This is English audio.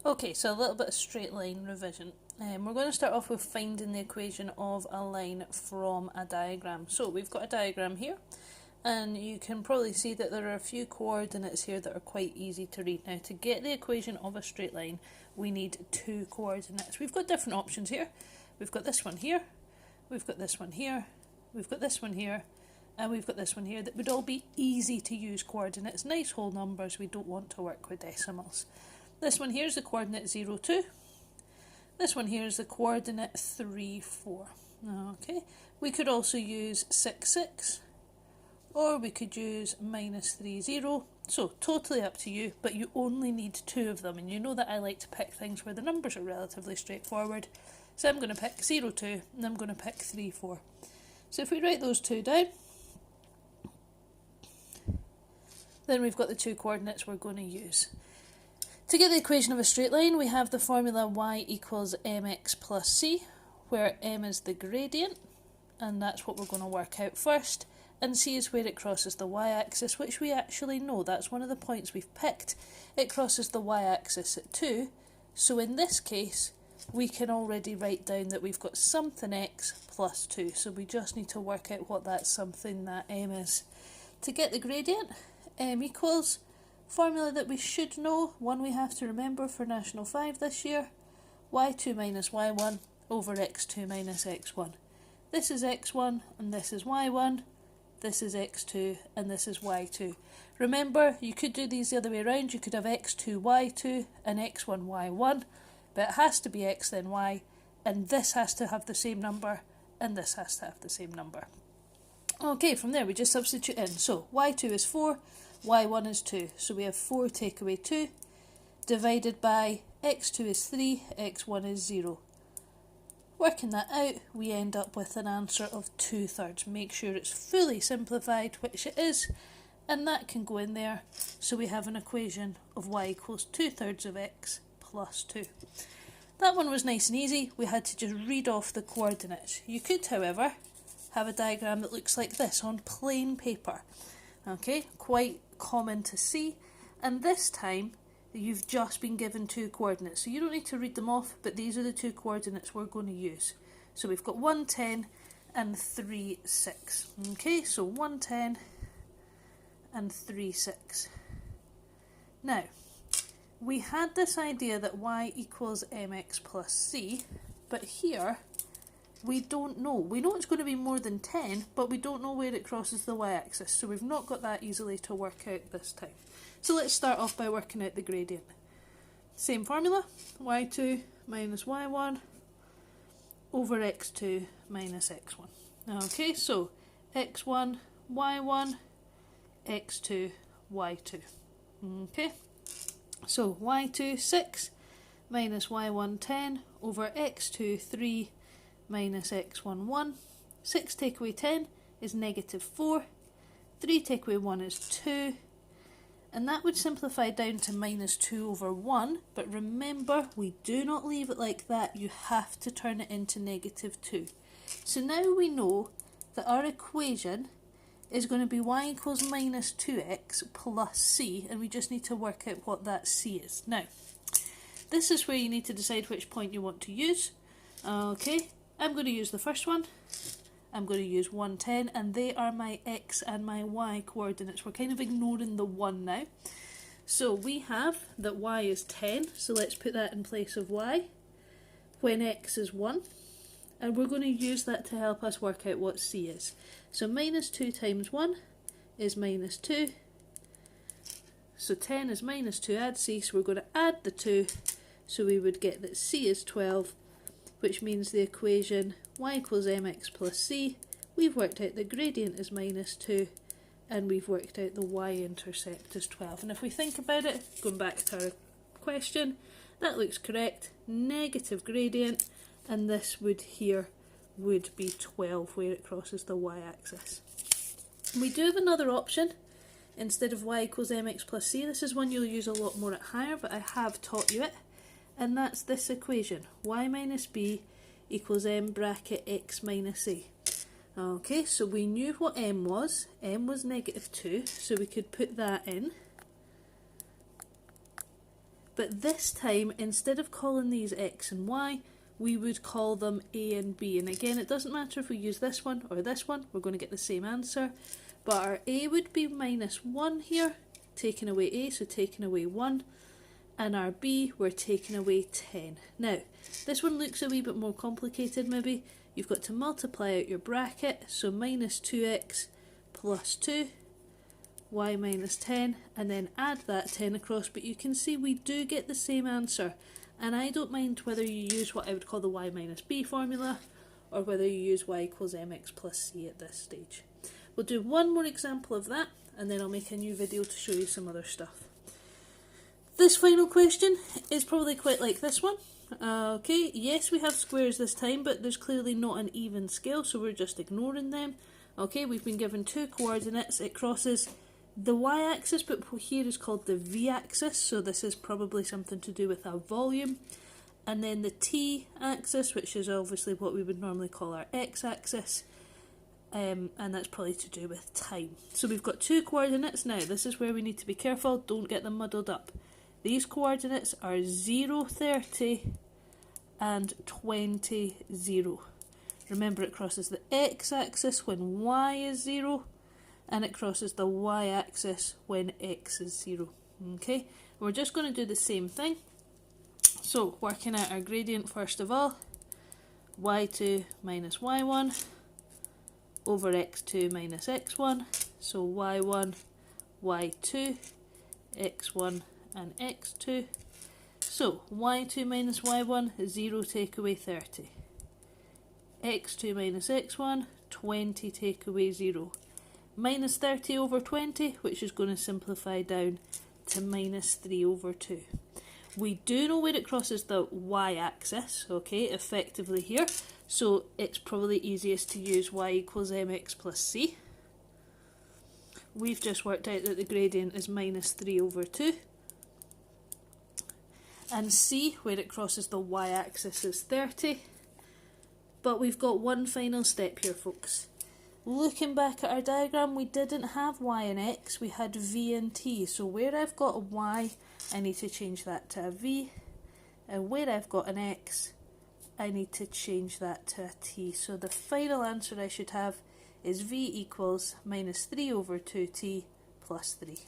Okay, so a little bit of straight line revision. We're going to start off with finding the equation of a line from a diagram. So we've got a diagram here, and you can probably see that there are a few coordinates here that are quite easy to read. Now, to get the equation of a straight line, we need two coordinates. We've got different options here. We've got this one here, we've got this one here, we've got this one here, and we've got this one here that would all be easy to use coordinates, nice whole numbers. We don't want to work with decimals. This one here is the coordinate 0, 2. This one here is the coordinate 3, 4. Okay, we could also use 6, 6, or we could use minus 3, 0. So, totally up to you, but you only need two of them. And you know that I like to pick things where the numbers are relatively straightforward. So I'm going to pick 0, 2, and I'm going to pick 3, 4. So if we write those two down, then we've got the two coordinates we're going to use. To get the equation of a straight line, we have the formula y equals mx plus c, where m is the gradient, and that's what we're going to work out first, and c is where it crosses the y-axis, which we actually know. That's one of the points we've picked. It crosses the y-axis at 2, so in this case, we can already write down that we've got something x plus 2, so we just need to work out what that something, that m is. To get the gradient, m equals formula that we should know, one we have to remember for National 5 this year, y2 minus y1 over x2 minus x1. This is x1 and this is y1, this is x2 and this is y2. Remember, you could do these the other way around. You could have x2 y2 and x1 y1, but it has to be x then y, and this has to have the same number and this has to have the same number. Okay, from there we just substitute in. So y2 is 4, y1 is 2, so we have 4 take away 2, divided by x2 is 3, x1 is 0. Working that out, we end up with an answer of 2/3. Make sure it's fully simplified, which it is, and that can go in there. So we have an equation of y equals 2/3 of x plus 2. That one was nice and easy. We had to just read off the coordinates. You could, however, have a diagram that looks like this on plain paper. Okay, quite common to see, and this time you've just been given two coordinates, so you don't need to read them off, but these are the two coordinates we're going to use. So we've got 1, 10 and 3, 6. Okay, so 1, 10 and 3, 6. Now, we had this idea that y equals mx plus c, but here we don't know. We know it's going to be more than 10, but we don't know where it crosses the y-axis, so we've not got that easily to work out this time. So let's start off by working out the gradient. Same formula, y2 minus y1 over x2 minus x1. Okay, so x1, y1, x2, y2. Okay, so y2, 6 minus y1, 10 over x2, 3 minus x1, 1. 6 take away 10 is negative 4. 3 take away 1 is 2. And that would simplify down to minus 2 over 1. But remember, we do not leave it like that. You have to turn it into negative 2. So now we know that our equation is going to be y equals minus 2x plus c. And we just need to work out what that c is. Now, this is where you need to decide which point you want to use. Okay. I'm going to use the first one. I'm going to use 1, 10, and they are my x and my y coordinates. We're kind of ignoring the 1 now. So we have that y is 10, so let's put that in place of y, when x is 1. And we're going to use that to help us work out what c is. So minus 2 times 1 is minus 2. So 10 is minus 2, add c, so we're going to add the 2. So we would get that c is 12. Which means the equation y equals mx plus c, we've worked out the gradient is minus 2, and we've worked out the y-intercept is 12. And if we think about it, going back to our question, that looks correct. Negative gradient, and this would here would be 12 where it crosses the y-axis. We do have another option. Instead of y equals mx plus c, this is one you'll use a lot more at higher, but I have taught you it. And that's this equation, y minus b equals m bracket x minus a. Okay, so we knew what m was negative 2, so we could put that in. But this time, instead of calling these x and y, we would call them a and b. And again, it doesn't matter if we use this one or this one, we're going to get the same answer. But our a would be minus 1 here, taking away a, so taking away 1. And our b, we're taking away 10. Now, this one looks a wee bit more complicated maybe. You've got to multiply out your bracket, so minus 2x plus 2, y minus 10, and then add that 10 across, but you can see we do get the same answer. And I don't mind whether you use what I would call the y minus b formula, or whether you use y equals mx plus c at this stage. We'll do one more example of that, and then I'll make a new video to show you some other stuff. This final question is probably quite like this one. Okay, yes, we have squares this time, but there's clearly not an even scale, so we're just ignoring them. Okay, we've been given two coordinates. It crosses the y-axis, but here is called the v-axis, so this is probably something to do with our volume. And then the t-axis, which is obviously what we would normally call our x-axis, and that's probably to do with time. So we've got two coordinates. Now, this is where we need to be careful, don't get them muddled up. These coordinates are 0, 30 and 20, 0. Remember, it crosses the x-axis when y is 0, and it crosses the y-axis when x is 0. Okay, we're just going to do the same thing. So, working out our gradient first of all, y2 minus y1 over x2 minus x1, so y1, y2, x1 and x2. So, y2 minus y1 is 0 take away 30. x2 minus x1, 20 take away 0. Minus 30 over 20, which is going to simplify down to minus 3 over 2. We do know where it crosses the y-axis, okay, effectively here, so it's probably easiest to use y equals mx plus c. We've just worked out that the gradient is minus 3 over 2. And c, where it crosses the y-axis, is 30. But we've got one final step here, folks. Looking back at our diagram, we didn't have y and x, we had v and t. So where I've got a y, I need to change that to a v. And where I've got an x, I need to change that to a t. So the final answer I should have is v equals minus 3 over 2t plus 3.